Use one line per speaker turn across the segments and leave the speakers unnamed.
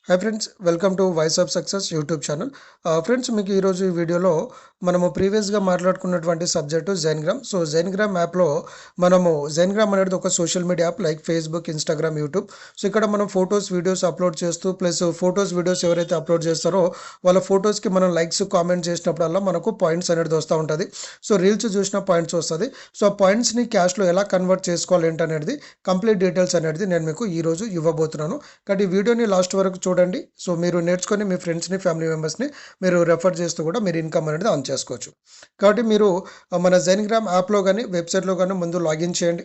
Hi friends, welcome to voice of success YouTube channel. Friends, మీకు ఈరోజు ఈ వీడియోలో మనము ప్రీవియస్గా మాట్లాడుకున్నటువంటి సబ్జెక్టు జైన్గ్రామ్. సో జైన్గ్రామ్ యాప్లో మనము జైన్గ్రామ్ అనేది ఒక social media app like Facebook, Instagram, YouTube. So ఇక్కడ మనం ఫొటోస్, వీడియోస్ అప్లోడ్ చేస్తూ ప్లస్ ఫొటోస్, వీడియోస్ ఎవరైతే అప్లోడ్ చేస్తారో వాళ్ళ ఫొటోస్కి మనం లైక్స్, కామెంట్ చేసినప్పుడల్లా మనకు పాయింట్స్ అనేది వస్తూ ఉంటుంది. సో రీల్స్ చూసిన పాయింట్స్ వస్తుంది. సో ఆ పాయింట్స్ని క్యాష్లో ఎలా కన్వర్ట్ చేసుకోవాలి ఏంటనేది కంప్లీట్ డీటెయిల్స్ అనేది నేను మీకు ఈరోజు ఇవ్వబోతున్నాను. కాబట్టి ఈ వీడియోని లాస్ట్ వరకు చూడండి. సో మీరు నేర్చుకొని మీ ఫ్రెండ్స్ని, ఫ్యామిలీ మెంబర్స్ని మీరు రెఫర్ చేస్తూ కూడా మీరు ఇన్కమ్ అనేది ఆన్ చేసుకోవచ్చు. కాబట్టి మీరు మన జైన్గ్రామ్ యాప్లో కానీ వెబ్సైట్లో కానీ ముందు లాగిన్ చేయండి.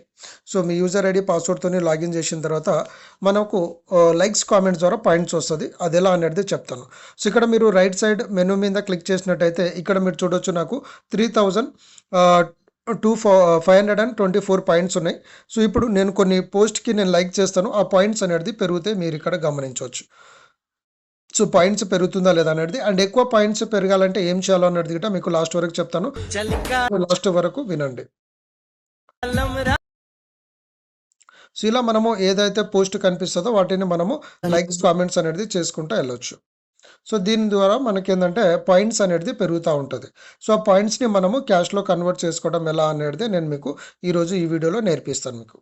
సో మీ యూజర్ ఐడి, పాస్వర్డ్తో లాగిన్ చేసిన తర్వాత మనకు లైక్స్, కామెంట్స్ ద్వారా పాయింట్స్ వస్తుంది. అది ఎలా అనేది చెప్తాను. సో ఇక్కడ మీరు రైట్ సైడ్ మెనూ మీద క్లిక్ చేసినట్టయితే ఇక్కడ మీరు చూడొచ్చు, నాకు 524 పాయింట్స్ ఉన్నాయి. సో ఇప్పుడు నేను కొన్ని పోస్ట్కి నేను లైక్ చేస్తాను, ఆ పాయింట్స్ అనేది పెరుగుతాయి, మీరు ఇక్కడ గమనించవచ్చు. సో పాయింట్స్ పెరుగుతుందా లేదా అనేది, అండ్ ఎక్కువ పాయింట్స్ పెరగాలంటే ఏం చేయాలో అనేది కూడా మీకు లాస్ట్ వరకు చెప్తాను. లాస్ట్ వరకు వినండి. సో ఇలా మనము ఏదైతే పోస్ట్ కనిపిస్తుందో వాటిని మనము లైక్స్, కామెంట్స్ అనేది చేసుకుంటూ వెళ్ళొచ్చు. సో దీని ద్వారా మనకేంటంటే పాయింట్స్ అనేది పెరుగుతూ ఉంటుంది. సో ఆ పాయింట్స్ని మనము క్యాష్లో కన్వర్ట్ చేసుకోవడం ఎలా అనేది నేను మీకు ఈరోజు ఈ వీడియోలో నేర్పిస్తాను మీకు.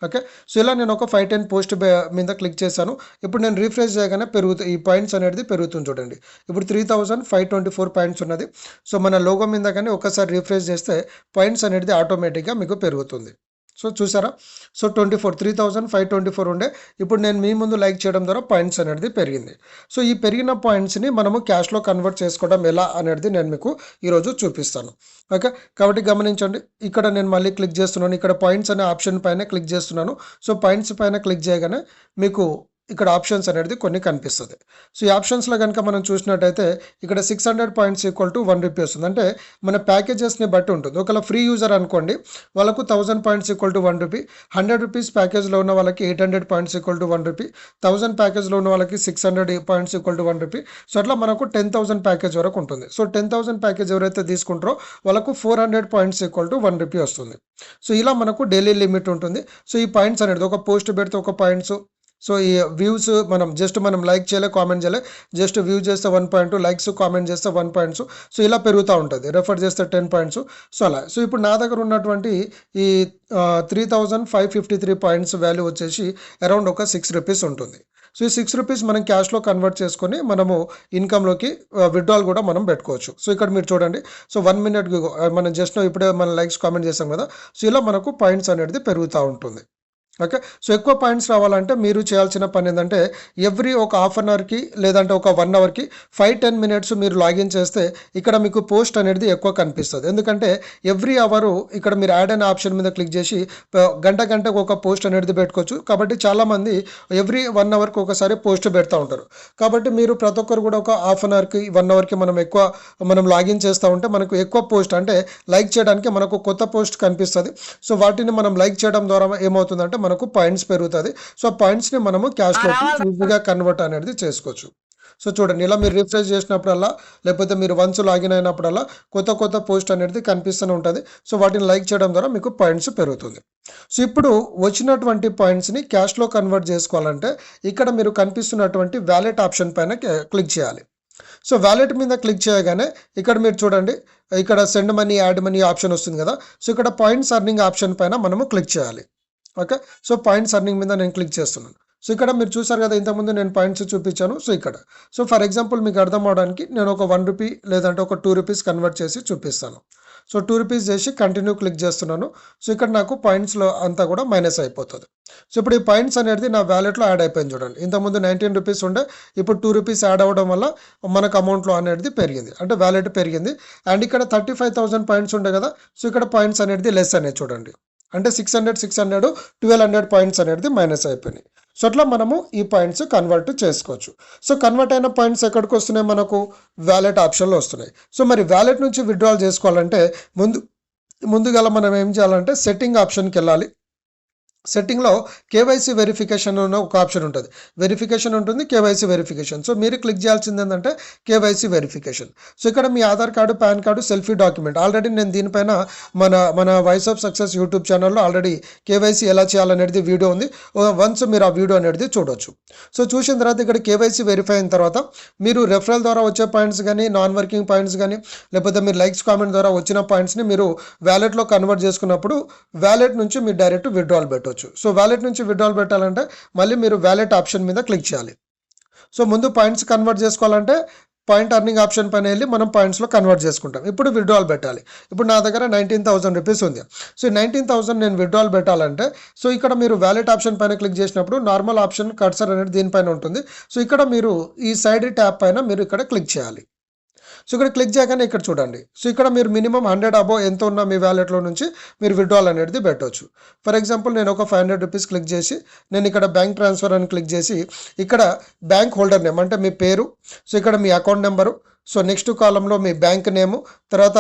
ఓకే. సో ఇలా నేను ఒక 5-10 పోస్ట్ మీద క్లిక్ చేశాను. ఇప్పుడు నేను రిఫ్రెష్ చేయగానే ఈ పాయింట్స్ అనేది పెరుగుతుంది చూడండి. ఇప్పుడు 3524 పాయింట్స్ ఉన్నది. సో మన లోగో మీద కానీ ఒకసారి రిఫ్రెష్ చేస్తే పాయింట్స్ అనేది ఆటోమేటిక్గా మీకు పెరుగుతుంది. సో చూసారా? సో 3524 ఉండే, ఇప్పుడు నేను మీ ముందు లైక్ చేయడం ద్వారా పాయింట్స్ అనేది పెరిగింది. సో ఈ పెరిగిన పాయింట్స్ని మనము క్యాష్లో కన్వర్ట్ చేసుకోవడం ఎలా అనేది నేను మీకు ఈరోజు చూపిస్తాను. ఓకే. కాబట్టి గమనించండి, ఇక్కడ నేను మళ్ళీ క్లిక్ చేస్తున్నాను. ఇక్కడ పాయింట్స్ అనే ఆప్షన్ పైన క్లిక్ చేస్తున్నాను. సో పాయింట్స్ పైన క్లిక్ చేయగానే మీకు ఇక్కడ ఆప్షన్స్ అనేది కొన్ని కనిపిస్తుంది. సో ఈ ఆప్షన్స్లో కనుక మనం చూసినట్టయితే ఇక్కడ 600 పాయింట్స్ ఈక్వల్ టు 1 రూపీ వస్తుంది. అంటే మన ప్యాకేజెస్ని బట్టి ఉంటుంది. ఒకవేళ ఫ్రీ యూజర్ అనుకోండి, వాళ్ళకు 1000 points equal to 1 rupee, 100 rupees ప్యాకేజ్లో ఉన్న వాళ్ళకి 800 పాయింట్స్ ఈక్వల్ టు 1 రూపీ, 1000 ప్యాకేజ్లో ఉన్న వాళ్ళకి 600 points equal to 1 rupee. So అట్లా మనకు 10,000 ప్యాకేజ్ వరకు ఉంటుంది. సో 10,000 ప్యాకేజ్ ఎవరైతే తీసుకుంటారో వాళ్ళకు 400 పాయింట్స్ ఈక్వల్ టు 1 రూపీ వస్తుంది. సో ఇలా మనకు డైలీ లిమిట్ ఉంటుంది. సో ఈ పాయింట్స్ అనేది ఒక పోస్ట్ పెడితే ఒక పాయింట్స్. సో ఈ వ్యూస్ మనం లైక్ చేయలే, కామెంట్ చేయలే, జస్ట్ వ్యూ చేస్తే 1 పాయింట్, లైక్స్, కామెంట్ చేస్తే 1 పాయింట్స్. సో ఇలా పెరుగుతూ ఉంటుంది. రెఫర్ చేస్తే 10 పాయింట్స్. సో అలా. సో ఇప్పుడు నా దగ్గర ఉన్నటువంటి ఈ 3553 పాయింట్స్ వాల్యూ వచ్చేసి అరౌండ్ ఒక 6 రూపీస్ ఉంటుంది. సో ఈ 6 రూపీస్ మనం క్యాష్లో కన్వర్ట్ చేసుకొని మనము ఇన్కమ్లోకి విత్డ్రాల్ కూడా మనం పెట్టుకోవచ్చు. సో ఇక్కడ మీరు చూడండి. సో 1 మినిట్ మనం జస్ట్ ఇప్పుడే మనం లైక్స్, కామెంట్ చేస్తాం కదా. సో ఇలా మనకు పాయింట్స్ అనేది పెరుగుతూ ఉంటుంది. ఓకే. సో ఎక్కువ పాయింట్స్ రావాలంటే మీరు చేయాల్సిన పని ఏంటంటే ఎవ్రీ ఒక హాఫ్ అన్ అవర్కి లేదంటే ఒక 1 అవర్కి 5-10 మినిట్స్ మీరు లాగిన్ చేస్తే ఇక్కడ మీకు పోస్ట్ అనేది ఎక్కువ కనిపిస్తుంది. ఎందుకంటే ఎవ్రీ అవరు ఇక్కడ మీరు యాడ్ అనే ఆప్షన్ మీద క్లిక్ చేసి గంటకు ఒక పోస్ట్ అనేది పెట్టుకోవచ్చు. కాబట్టి చాలామంది ఎవ్రీ 1 అవర్కి ఒకసారి పోస్ట్ పెడతా ఉంటారు. కాబట్టి మీరు ప్రతి ఒక్కరు కూడా ఒక హాఫ్ అన్ అవర్కి, 1 అవర్కి మనం లాగిన్ చేస్తూ ఉంటే మనకు ఎక్కువ పోస్ట్ అంటే లైక్ చేయడానికి మనకు కొత్త పోస్ట్ కనిపిస్తుంది. సో వాటిని మనం లైక్ చేయడం ద్వారా ఏమవుతుందంటే మనకు పాయింట్స్ పెరుగుతుంది. సో పాయింట్స్ని మనము క్యాష్లోకి ఈజీగా కన్వర్ట్ అనేది చేసుకోవచ్చు. సో చూడండి, ఇలా మీరు రిఫ్రెష్ చేసినప్పుడల్లా లేకపోతే మీరు వన్స్ లాగిన్ అయినప్పుడల్లా కొత్త పోస్ట్ అనేది కనిపిస్తూనే ఉంటుంది. సో వాటిని లైక్ చేయడం ద్వారా మీకు పాయింట్స్ పెరుగుతుంది. సో ఇప్పుడు వచ్చినటువంటి పాయింట్స్ని క్యాష్లో కన్వర్ట్ చేసుకోవాలంటే ఇక్కడ మీరు కనిపిస్తున్నటువంటి వ్యాలెట్ ఆప్షన్ పైన క్లిక్ చేయాలి. సో వ్యాలెట్ మీద క్లిక్ చేయగానే ఇక్కడ మీరు చూడండి, ఇక్కడ send money, add money option వస్తుంది కదా. సో ఇక్కడ పాయింట్స్ అర్నింగ్ ఆప్షన్ పైన మనము క్లిక్ చేయాలి. ఓకే. సో పాయింట్స్ అర్నింగ్ మీద నేను క్లిక్ చేస్తున్నాను. సో ఇక్కడ మీరు చూసారు కదా, ఇంతకుముందు నేను పాయింట్స్ చూపించాను. సో ఇక్కడ సో ఫర్ ఎగ్జాంపుల్ మీకు అర్థం అవడానికి నేను ఒక 1 రూపీ లేదంటే ఒక 2 రూపీస్ కన్వర్ట్ చేసి చూపిస్తాను. సో 2 రూపీస్ చేసి కంటిన్యూ క్లిక్ చేస్తున్నాను. సో ఇక్కడ నాకు పాయింట్స్లో అంతా కూడా మైనస్ అయిపోతుంది. సో ఇప్పుడు ఈ పాయింట్స్ అనేది నా వ్యాలెట్లో యాడ్ అయిపోయింది చూడండి. ఇంతకుముందు 19 రూపీస్ ఉండే, ఇప్పుడు 2 రూపీస్ యాడ్ అవ్వడం వల్ల మనకు అమౌంట్లో అనేది పెరిగింది, అంటే వ్యాలెట్ పెరిగింది. అండ్ ఇక్కడ 35,000 పాయింట్స్ ఉండే కదా. సో ఇక్కడ పాయింట్స్ అనేది లెస్ అనేది చూడండి, అంటే 600, 1200 పాయింట్స్ అనేది మైనస్ అయిపోయినాయి. సో అట్లా మనము ఈ పాయింట్స్ కన్వర్ట్ చేసుకోవచ్చు. సో కన్వర్ట్ అయిన పాయింట్స్ ఎక్కడికి వస్తున్నాయి, మనకు వ్యాలెట్ ఆప్షన్లో వస్తున్నాయి. సో మరి వ్యాలెట్ నుంచి విత్డ్రాల్ చేసుకోవాలంటే ముందుగా మనం ఏం చేయాలంటే సెట్టింగ్ ఆప్షన్కి వెళ్ళాలి. సెట్టింగ్లో కేవైసీ వెరిఫికేషన్ అన్న ఒక ఆప్షన్ ఉంటుంది. వెరిఫికేషన్ ఉంటుంది, కేవైసీ వెరిఫికేషన్. సో మీరు క్లిక్ చేయాల్సింది ఏంటంటే కేవైసీ వెరిఫికేషన్. సో ఇక్కడ మీ Aadhaar card, PAN card, selfie document. Already నేను దీనిపైన మన మన వాయిస్ ఆఫ్ సక్సెస్ యూట్యూబ్ ఛానల్లో ఆల్రెడీ కేవైసీ ఎలా చేయాలనేది వీడియో ఉంది. వన్స్ మీరు ఆ వీడియో అనేది చూడొచ్చు. సో చూసిన తర్వాత ఇక్కడ కేవైసీ వెరిఫై అయిన తర్వాత మీరు రెఫరల్ ద్వారా వచ్చే పాయింట్స్ కానీ, నాన్ వర్కింగ్ పాయింట్స్ కానీ, లేకపోతే మీరు లైక్స్ కామెంట్ ద్వారా వచ్చిన పాయింట్స్ని మీరు వ్యాలెట్లో కన్వర్ట్ చేసుకున్నప్పుడు వ్యాలెట్ నుంచి మీరు డైరెక్ట్ విత్డ్రాల్ పెట్టవచ్చు. సో వ్యాలెట్ నుంచి విత్డ్రాల్ పెట్టాలంటే మళ్ళీ మీరు వ్యాలెట్ ఆప్షన్ మీద క్లిక్ చేయాలి. సో ముందు పాయింట్స్ కన్వర్ట్ చేసుకోవాలంటే పాయింట్ అర్నింగ్ ఆప్షన్ పైన వెళ్ళి మనం పాయింట్స్లో కన్వర్ట్ చేసుకుంటాం. ఇప్పుడు విత్డ్రాల్ పెట్టాలి. ఇప్పుడు నా దగ్గర 19,000 రూపీస్ ఉంది. సో 19,000 నేను విత్డ్రాల్ పెట్టాలంటే సో ఇక్కడ మీరు వ్యాలెట్ ఆప్షన్ పైన క్లిక్ చేసినప్పుడు నార్మల్ ఆప్షన్ కర్సర్ అనేది దీనిపైన ఉంటుంది. సో ఇక్కడ మీరు ఈ సైడ్ ట్యాప్ పైన మీరు ఇక్కడ క్లిక్ చేయాలి. సో ఇక్కడ క్లిక్ చేయగానే ఇక్కడ చూడండి. సో ఇక్కడ మీరు మినిమం 100 అబోవ్ ఎంత ఉన్న మీ వ్యాలెట్లో నుంచి మీరు విత్డ్రాల్ అనేది పెట్టవచ్చు. ఫర్ ఎగ్జాంపుల్ నేను ఒక 500 రూపీస్ క్లిక్ చేసి నేను ఇక్కడ బ్యాంక్ ట్రాన్స్ఫర్ అని క్లిక్ చేసి ఇక్కడ బ్యాంక్ హోల్డర్ నేమ్ అంటే మీ పేరు, సో ఇక్కడ మీ అకౌంట్ నెంబరు, సో నెక్స్ట్ కాలంలో మీ బ్యాంక్ నేము, తర్వాత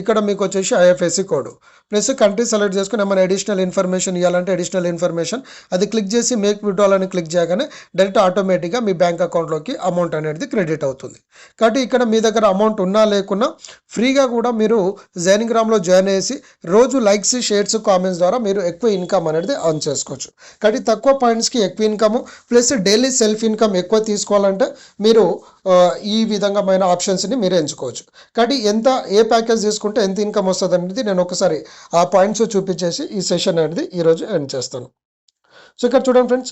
ఇక్కడ మీకు వచ్చేసి IFSC code plus country select చేసుకుని ఏమైనా అడిషనల్ ఇన్ఫర్మేషన్ ఇవ్వాలంటే అడిషనల్ ఇన్ఫర్మేషన్ అది క్లిక్ చేసి మేక్ విత్డ్రాల్ అని క్లిక్ చేయగానే డైరెక్ట్ ఆటోమేటిక్గా మీ బ్యాంక్ అకౌంట్లోకి అమౌంట్ అనేది క్రెడిట్ అవుతుంది. కాబట్టి ఇక్కడ మీ దగ్గర అమౌంట్ ఉన్నా లేకున్నా ఫ్రీగా కూడా మీరు జైనింగ్రామ్లో జాయిన్ చేసి రోజు లైక్స్, షేర్స్, కామెంట్స్ ద్వారా మీరు ఎక్కువ ఇన్కమ్ అనేది అర్న్ చేసుకోవచ్చు. కాబట్టి తక్కువ పాయింట్స్కి ఎక్కువ income plus daily self income ఎక్కువ తీసుకోవాలంటే మీరు ఈ విధంగామైన ఆప్షన్స్ని మీరు ఎంచుకోవచ్చు. కాబట్టి ఏ ప్యాకేజ్ తీసుకుంటే ఎంత ఇన్కమ్ వస్తుంది అనేది నేను ఒకసారి ఆ పాయింట్స్ చూపించేసి ఈ సెషన్ అనేది ఈరోజు ఎండ్ చేస్తాను. సో ఇక్కడ చూడండి ఫ్రెండ్స్,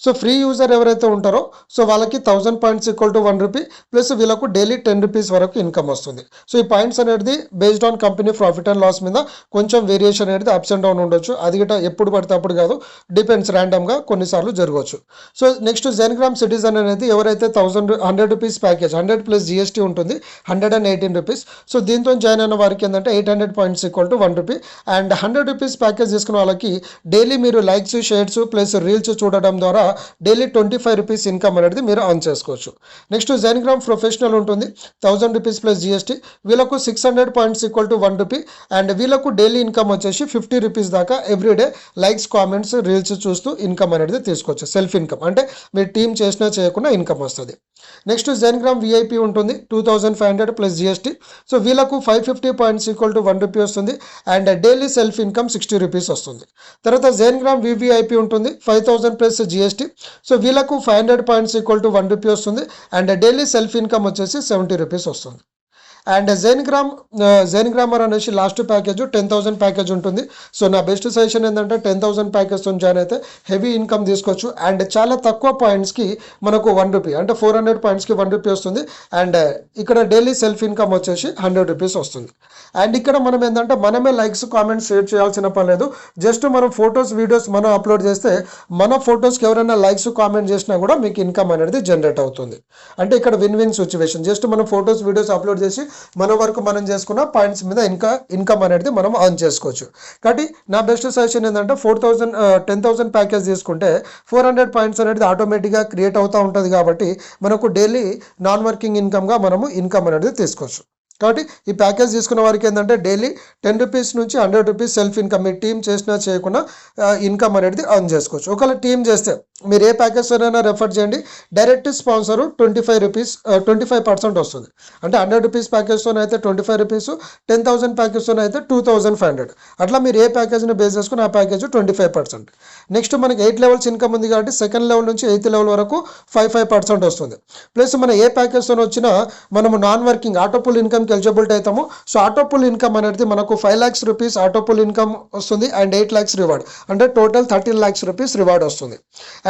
సో ఫ్రీ యూజర్ ఎవరైతే ఉంటారో సో వాళ్ళకి 1000 points equal to 1 rupee plus వీళ్ళకు డైలీ 10 రూపీస్ వరకు ఇన్కమ్ వస్తుంది. సో ఈ పాయింట్స్ అనేది based on company profit and loss మీద కొంచెం వేరియేషన్ అనేది అప్స్ అండ్ డౌన్ ఉండొచ్చు. అది గిట్ట ఎప్పుడు పడితే అప్పుడు కాదు, డిపెండ్స్, ర్యాండమ్గా కొన్నిసార్లు జరగవచ్చు. సో నెక్స్ట్ జైనింగ్రామ్ సిటిజన్ అనేది ఎవరైతే 100 రూపీస్ ప్యాకేజ్ 100 ప్లస్ జిఎస్టీ ఉంటుంది 118 రూపీస్. సో దీంతో జాయిన్ అయిన వారికి ఏంటంటే 800 points equal to 1 rupee and 100 rupees package తీసుకున్న వాళ్ళకి డైలీ మీరు లైక్స్, షేర్స్ ప్లస్ రీల్స్ చూడడం ద్వారా డైలీ 25 రూపీస్ ఇన్కమ్ అనేది మీరు ఆన్ చేసుకోవచ్చు. నెక్స్ట్ జైనింగ్రామ్ ప్రొఫెషనల్ ఉంటుంది 1000 రూపీస్ ప్లస్ జిఎస్టీ, వీళ్ళకు 600 points equal to 1 rupee and వీళ్ళకు డైలీ ఇన్కమ్ వచ్చేసి 50 రూపీస్ దాకా ఎవ్రీడే లైక్స్, కామెంట్స్, రీల్స్ చూస్తూ ఇన్కమ్ అనేది తీసుకోవచ్చు. సెల్ఫ్ ఇన్కమ్ అంటే మీరు టీమ్ చేసినా చేయకుండా ఇన్కమ్ వస్తుంది. నెక్స్ట్ జైనింగ్రామ్ విఐపి ఉంటుంది 2500 ప్లస్ జిఎస్టీ, సో వీళ్ళకు 550 పాయింట్స్ ఈక్వల్ టు 1 రూపీ వస్తుంది and daily self income 60 rupees వస్తుంది. తర్వాత జైనింగ్రామ్ వివిఐపి ఉంటుంది 5000 ప్లస్ జిఎస్టీ, సో వీళ్ళకు 500 పాయింట్స్ ఈక్వల్ టు 1 రూపీ వస్తుంది అండ్ డైలీ సెల్ఫ్ ఇన్కమ్ వచ్చేసి 70 రూపీస్ వస్తుంది. అండ్ జైనింగ్రామర్ అనేసి లాస్ట్ ప్యాకేజ్ 10,000 ప్యాకేజ్ ఉంటుంది. సో నా బెస్ట్ సజెషన్ ఏంటంటే 10,000 ప్యాకేజ్తో జాయిన్ అయితే హెవీ ఇన్కమ్ తీసుకోవచ్చు అండ్ చాలా తక్కువ పాయింట్స్కి మనకు 1 రూపీ అంటే 400 పాయింట్స్కి 1 రూపీ వస్తుంది అండ్ ఇక్కడ డైలీ సెల్ఫ్ ఇన్కమ్ వచ్చేసి 100 రూపీస్ వస్తుంది. అండ్ ఇక్కడ మనం ఏంటంటే మనమే లైక్స్, కామెంట్స్, షేర్ చేయాల్సిన పని లేదు. జస్ట్ మనం ఫొటోస్, వీడియోస్ మనం అప్లోడ్ చేస్తే మన ఫొటోస్కి ఎవరైనా లైక్స్, కామెంట్ చేసినా కూడా మీకు ఇన్కమ్ అనేది జనరేట్ అవుతుంది. అంటే ఇక్కడ విన్ విన్ సిచ్యువేషన్. జస్ట్ మనం ఫొటోస్, వీడియోస్ అప్లోడ్ చేసి మన వరకు మనం చేసుకున్న పాయింట్స్ మీద ఇన్కమ్ అనేది మనం ఆన్ చేసుకోవచ్చు. కాబట్టి నా బెస్ట్ సజెషన్ ఏంటంటే 10,000 ప్యాకేజ్ తీసుకుంటే 400 పాయింట్స్ అనేది ఆటోమేటిక్గా క్రియేట్ అవుతూ ఉంటుంది. కాబట్టి మనకు డైలీ నాన్ వర్కింగ్ ఇన్కమ్గా మనము ఇన్కమ్ అనేది తీసుకోవచ్చు. కాబట్టి ఈ ప్యాకేజ్ తీసుకున్న వారికి ఏంటంటే డైలీ 10 రూపీస్ నుంచి 100 రూపీస్ సెల్ఫ్ ఇన్కమ్ మీ టీమ్ చేసినా చేయకుండా ఇన్కమ్ అనేది అర్న్ చేసుకోవచ్చు. ఒకవేళ టీమ్ చేస్తే మీరు ఏ ప్యాకేజ్ అయినా రెఫర్ చేయండి, డైరెక్ట్ స్పాన్సర్ 25 రూపీస్ 25% వస్తుంది. అంటే 100 రూపీస్ ప్యాకేజ్తో అయితే 25 రూపీస్, 10,000 ప్యాకేజ్తో అయితే 2,500. అట్లా మీరు ఏ ప్యాకేజ్ని బేస్ చేసుకుని ఆ ప్యాకేజ్ 25%. నెక్స్ట్ మనకి 8 లెవెల్స్ ఇన్కమ్ ఉంది కాబట్టి సెకండ్ లెవెల్ నుంచి 8th లెవెల్ వరకు 5% వస్తుంది. ప్లస్ మన ఏ ప్యాకేజ్తో వచ్చినా మనము నాన్ వర్కింగ్ ఆటోపుల్ ఇన్కమ్కి ఎలిజిబిలిటీ అవుతాము. సో ఆటోపుల్ ఇన్కమ్ అనేది మనకు 5 lakhs రూపీస్ ఆటోపుల్ ఇన్కమ్ వస్తుంది అండ్ 8 lakhs రివార్డ్ అంటే టోటల్ 13 lakhs రూపీస్ రివార్డ్ వస్తుంది.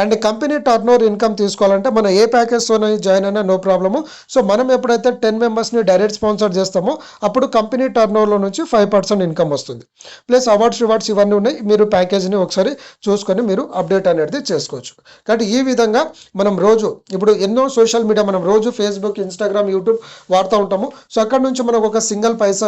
And company turn over income తీసుకోవాలంటే మనం ఏ ప్యాకేజ్తో జాయిన్ అయినా నో ప్రాబ్లము. సో మనం ఎప్పుడైతే 10 మెంబర్స్ని డైరెక్ట్ స్పాన్సర్ చేస్తామో అప్పుడు కంపెనీ టర్న్ ఓవర్లో నుంచి 5% ఇన్కమ్ వస్తుంది. ప్లస్ అవార్డ్స్, రివార్డ్స్ ఇవన్నీ ఉన్నాయి. మీరు ప్యాకేజ్ని ఒకసారి చూసుకొని మీరు అప్డేట్ అనేది చేసుకోవచ్చు. కాబట్టి ఈ విధంగా మనం రోజు ఇప్పుడు ఎన్నో సోషల్ మీడియా మనం రోజు ఫేస్బుక్, ఇన్స్టాగ్రామ్, యూట్యూబ్ వాడుతూ ఉంటాము. సో అక్కడ నుంచి మనకు ఒక సింగిల్ పైసా